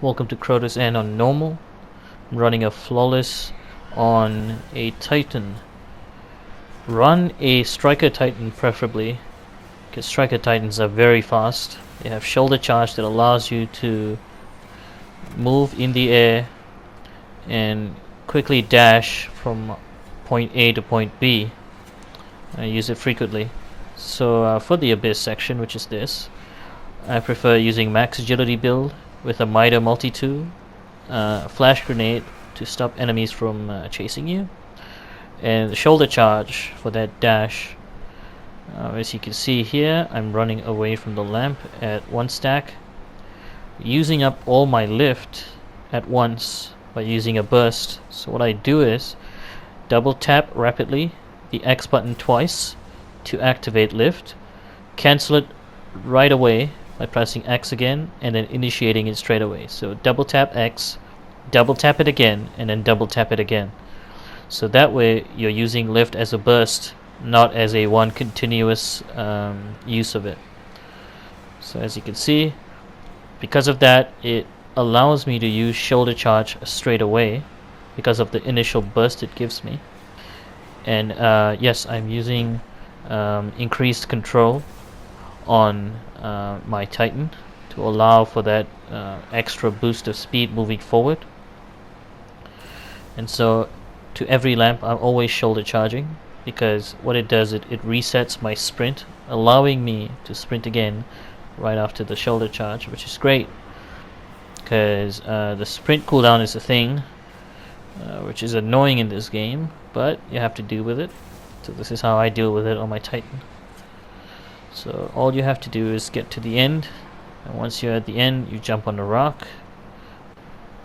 Welcome to Crota's End on normal. I'm running a flawless on a Titan. Run a Striker Titan preferably, because Striker Titans are very fast. They have shoulder charge that allows you to move in the air and quickly dash from point A to point B. I use it frequently. So for the Abyss section, which is this, I prefer using max agility build with a Mitre multi-tool, flash grenade to stop enemies from chasing you, and the shoulder charge for that dash. As you can see here, I'm running away from the lamp at 1 stack, using up all my lift at once by using a burst. So what I do is double tap rapidly the X button twice to activate lift, cancel it right away by pressing X again and then initiating it straight away. So double tap X, double tap it again, and then double tap it again. So that way you're using lift as a burst, not as a one continuous use of it. So as you can see, because of that, it allows me to use shoulder charge straight away because of the initial burst it gives me. And yes, I'm using increased control on my Titan to allow for that extra boost of speed moving forward. And so to every lamp I'm always shoulder charging, because what it does, it resets my sprint, allowing me to sprint again right after the shoulder charge, which is great because the sprint cooldown is a thing which is annoying in this game, but you have to deal with it. So this is how I deal with it on my Titan. So all you have to do is get to the end, and once you're at the end, you jump on the rock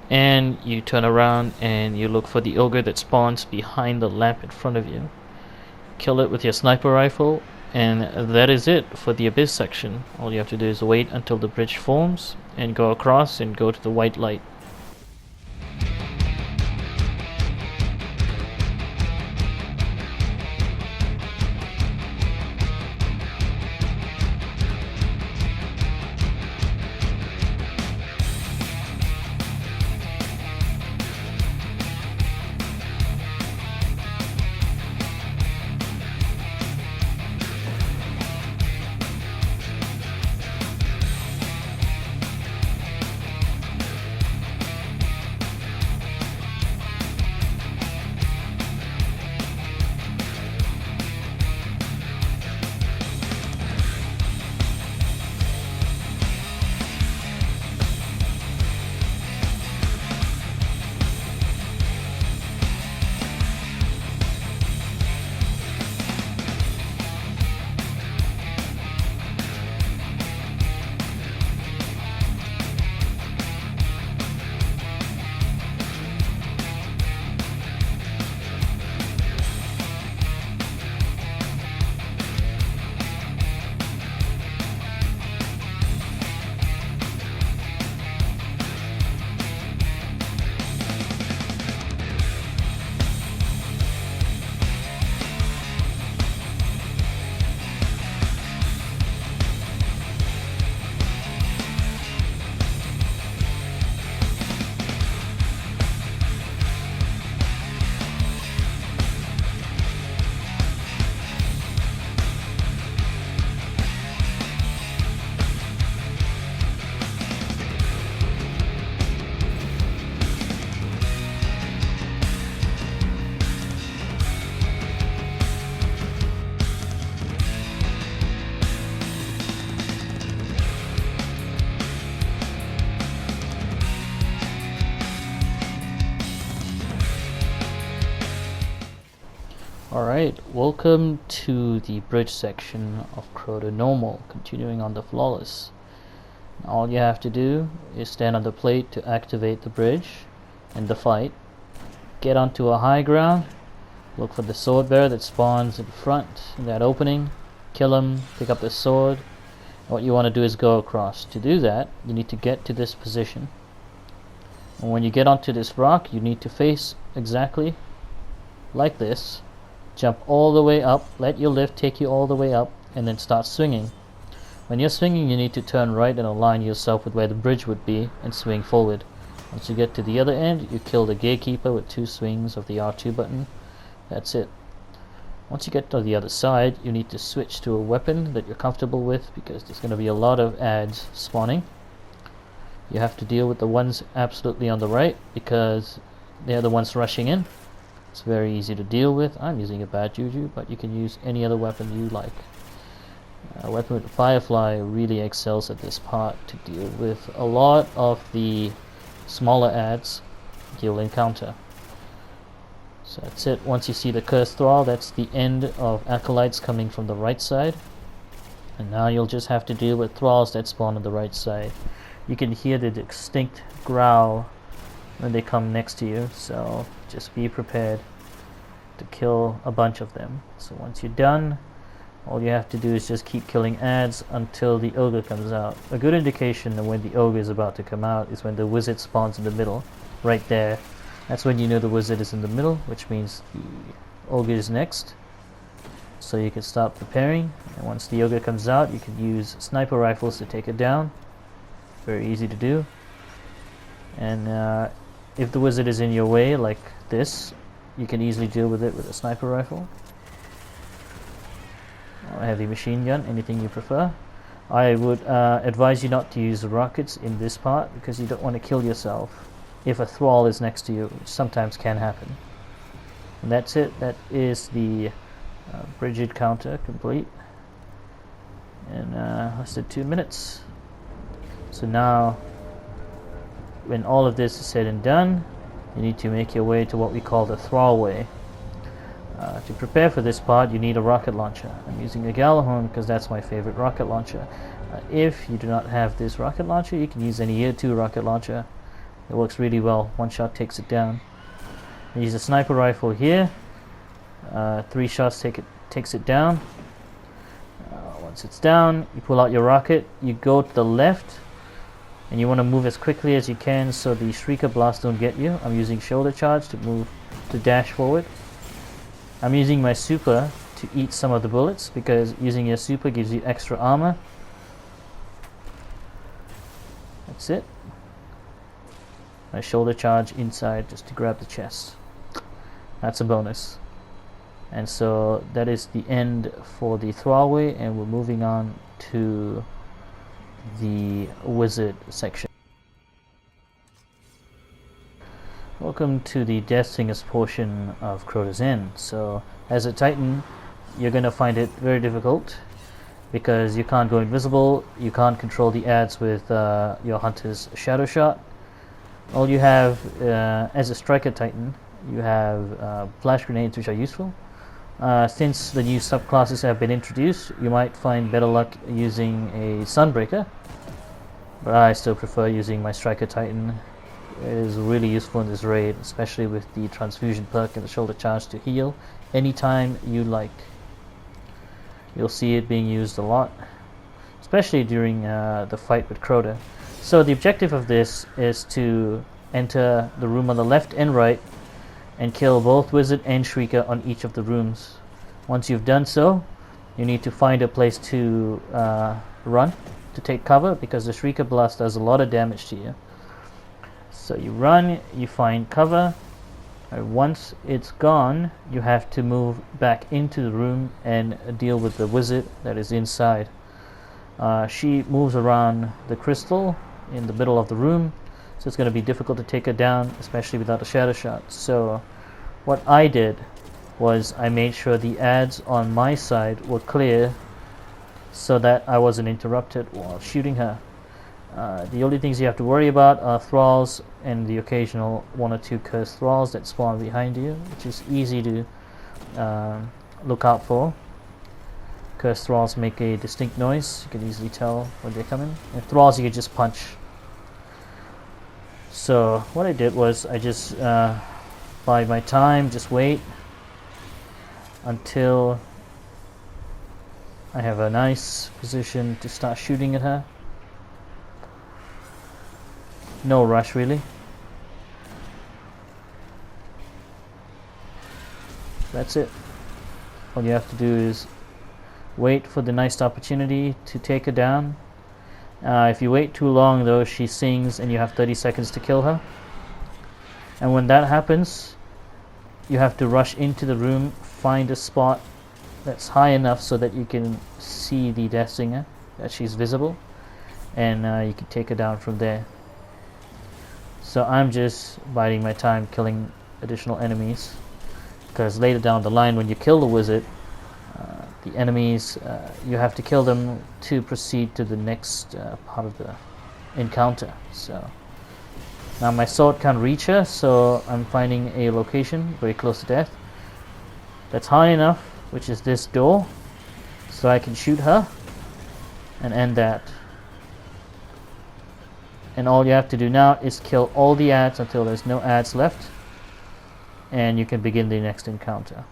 and you turn around and you look for the ogre that spawns behind the lamp in front of you. Kill it with your sniper rifle, and that is it for the Abyss section. All you have to do is wait until the bridge forms and go across and go to the white light. Alright, welcome to the bridge section of Crota Normal, continuing on the Flawless. All you have to do is stand on the plate to activate the bridge and the fight. Get onto a high ground, look for the sword bearer that spawns in front in that opening, kill him, pick up the sword. What you want to do is go across. To do that, you need to get to this position. And when you get onto this rock, you need to face exactly like this. Jump all the way up, let your lift take you all the way up, and then start swinging. When you're swinging, you need to turn right and align yourself with where the bridge would be and swing forward. Once you get to the other end, you kill the gatekeeper with 2 swings of the R2 button. That's it. Once you get to the other side, you need to switch to a weapon that you're comfortable with, because there's going to be a lot of ads spawning. You have to deal with the ones absolutely on the right, because they're the ones rushing in. It's very easy to deal with. I'm using a bad juju, but you can use any other weapon you like. A weapon with the Firefly really excels at this part to deal with a lot of the smaller ads you'll encounter. So that's it. Once you see the Cursed Thrall, that's the end of Acolytes coming from the right side. And now you'll just have to deal with Thralls that spawn on the right side. You can hear the distinct growl when they come next to you, so just be prepared to kill a bunch of them. So once you're done, all you have to do is just keep killing ads until the ogre comes out. A good indication of when the ogre is about to come out is when the wizard spawns in the middle, right there. That's when you know the wizard is in the middle, which means the ogre is next. So you can start preparing, and once the ogre comes out, you can use sniper rifles to take it down. Very easy to do. And if the wizard is in your way, like this, you can easily deal with it with a sniper rifle or a heavy machine gun, anything you prefer. I would advise you not to use rockets in this part, because you don't want to kill yourself if a thrall is next to you, which sometimes can happen. And that's it. That is the Bridget counter complete in less than 2 minutes. So now, when all of this is said and done, you need to make your way to what we call the Thrall Way. To prepare for this part, you need a rocket launcher. I'm using a Gjallarhorn because that's my favorite rocket launcher. If you do not have this rocket launcher, you can use any Year 2 rocket launcher. It works really well. One shot takes it down. I use a sniper rifle here. 3 shots takes it down. Once it's down, you pull out your rocket. You go to the left, and you want to move as quickly as you can so the Shrieker Blast don't get you. I'm using shoulder charge to dash forward. I'm using my super to eat some of the bullets, because using your super gives you extra armor. That's it. I shoulder charge inside just to grab the chest. That's a bonus. And so that is the end for the Thrall Way, and we're moving on to the wizard section. Welcome to the Death Singers portion of Crota's End. So as a Titan, you're going to find it very difficult, because you can't go invisible, you can't control the ads with your Hunter's Shadow Shot. All you have as a Striker Titan, you have flash grenades, which are useful. Since the new subclasses have been introduced, you might find better luck using a Sunbreaker, but I still prefer using my Striker Titan. It is really useful in this raid, especially with the transfusion perk and the shoulder charge to heal anytime you like. You'll see it being used a lot, especially during the fight with Crota. So the objective of this is to enter the room on the left and right and kill both Wizard and Shrieker on each of the rooms. Once you've done so, you need to find a place to run, to take cover, because the Shrieker Blast does a lot of damage to you. So you run, you find cover, and once it's gone, you have to move back into the room and deal with the wizard that is inside. She moves around the crystal in the middle of the room, so it's going to be difficult to take her down, especially without a shadow shot. So what I did was I made sure the ads on my side were clear so that I wasn't interrupted while shooting her. The only things you have to worry about are thralls and the occasional 1 or 2 cursed thralls that spawn behind you, which is easy to look out for. Cursed thralls make a distinct noise. You can easily tell when they're coming. And thralls you can just punch. So what I did was I just bide my time, just wait until I have a nice position to start shooting at her. No rush really. That's it. All you have to do is Wait for the nice opportunity to take her down. If you wait too long though, she sings and you have 30 seconds to kill her. And when that happens, you have to rush into the room, find a spot that's high enough so that you can see the Death Singer, that she's visible, and you can take her down from there. So I'm just biding my time killing additional enemies, because later down the line when you kill the wizard, the enemies, you have to kill them to proceed to the next part of the encounter. So now my sword can't reach her, so I'm finding a location very close to death that's high enough, which is this door, so I can shoot her and end that. And all you have to do now is kill all the ads until there's no ads left, and you can begin the next encounter.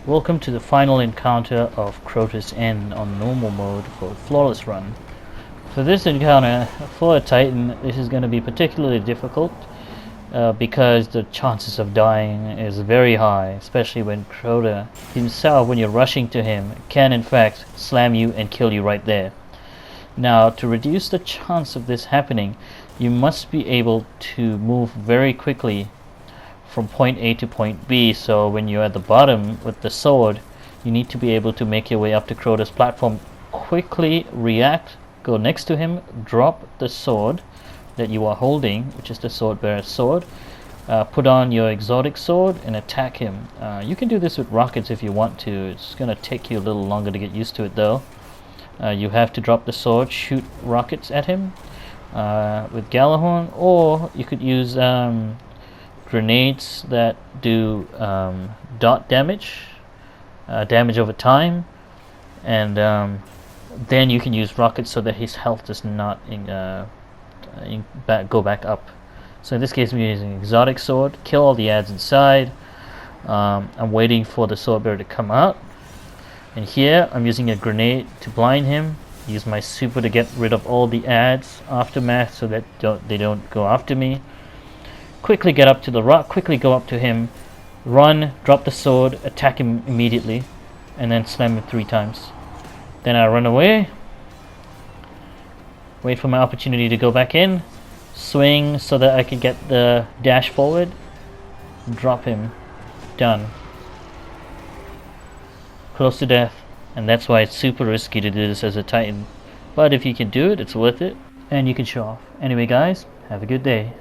Welcome to the final encounter of Crota's End on normal mode for Flawless Run. For this encounter, for a Titan, this is going to be particularly difficult because the chances of dying is very high, especially when Crota himself, when you're rushing to him, can in fact slam you and kill you right there. Now, to reduce the chance of this happening, you must be able to move very quickly from point A to point B. So when you're at the bottom with the sword, you need to be able to make your way up to Crota's platform, quickly react, go next to him, drop the sword that you are holding, which is the sword bearer's sword, put on your exotic sword and attack him. You can do this with rockets if you want to. It's going to take you a little longer to get used to it though. You have to drop the sword, shoot rockets at him with Gjallarhorn, or you could use grenades that do dot damage, damage over time, and then you can use rockets so that his health does not go back up. So in this case, we're using exotic sword, kill all the ads inside. I'm waiting for the sword bearer to come out, And here I'm using a grenade to blind him. Use my super to get rid of all the ads aftermath so that they don't go after me. Quickly get up to the rock, quickly go up to him, run, drop the sword, attack him immediately, and then slam him 3 times. Then I run away, wait for my opportunity to go back in, swing so that I can get the dash forward, drop him. Done. Close to death. And that's why it's super risky to do this as a Titan. But if you can do it, it's worth it. And you can show off. Anyway guys, have a good day.